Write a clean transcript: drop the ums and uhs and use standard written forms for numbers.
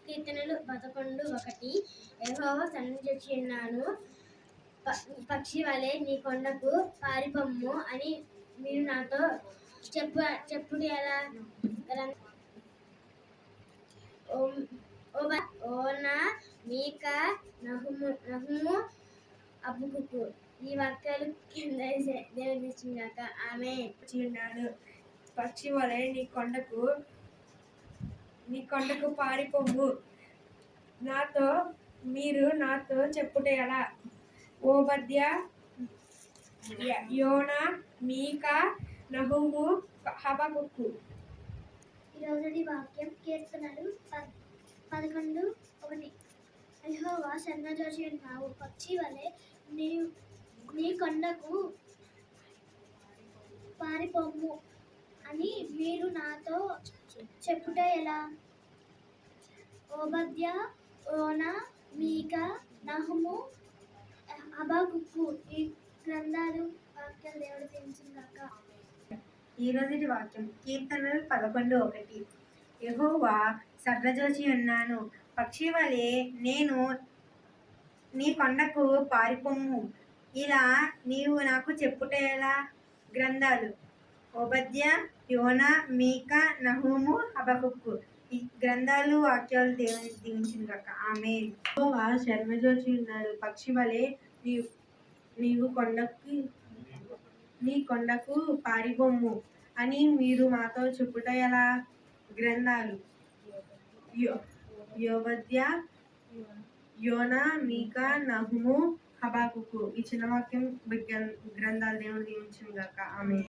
కీర్తనలు 11:1 యెహోవా సన్నిధించున్నాను పక్షి వలె నీ కొండకు పారిపొమ్ము అని మీరు నాతో చెప్పుడు ఎలా ఓనా మీకా నహుము హబక్కుకు ఈ వాక్యాలు కింద దేవుని ఇచ్చిందాక ఆమేన్. పక్షి వలె నీ కొండకు పారిపోము మీరు నాతో చెప్పుట ఎలా ఓబద్యా యోనా మీకా నహుము హబక్కుకు. ఈరోజుటి వాక్యం కీర్తనలు 11:1 యెహోవా సన్నిధించున్నావు పక్షి వలె నీ కొండకు పారిపొమ్ము అని మీరు నాతో చెప్పుట ఎలా ఓబద్యా యోనా మీకా నహుము హబక్కుకు ఈ గ్రంథాలు వాక్యాలు దేవుడు దీవించుగాక. ఈరోజుటి వాక్యం కీర్తనలు 11:1 యెహోవా సన్నజాజున్నాను పక్షి వలె నేను నీ కొండకు పారిపొమ్ము ఇలా నీవు నాకు చెప్పుట ఎలా గ్రంథాలు ఓబద్యా యోనా మీకా నహుము హబక్కుకు ఈ గ్రంథాలు వాక్యాలు దేవుని దీవించుగాక ఆమేన్. యెహోవా శరణుజొచ్చున్నాడు పక్షి వలె నీ కొండకు పారిపొమ్ము అని మీరు మాతో చెప్పుట ఎలా గ్రంథాలు ఓబద్యా యోనా మీకా నహుము హబక్కుకు ఈ చిన్న వాక్యం గ్రంథాలు దేవుని దీవించుగాక ఆమేన్.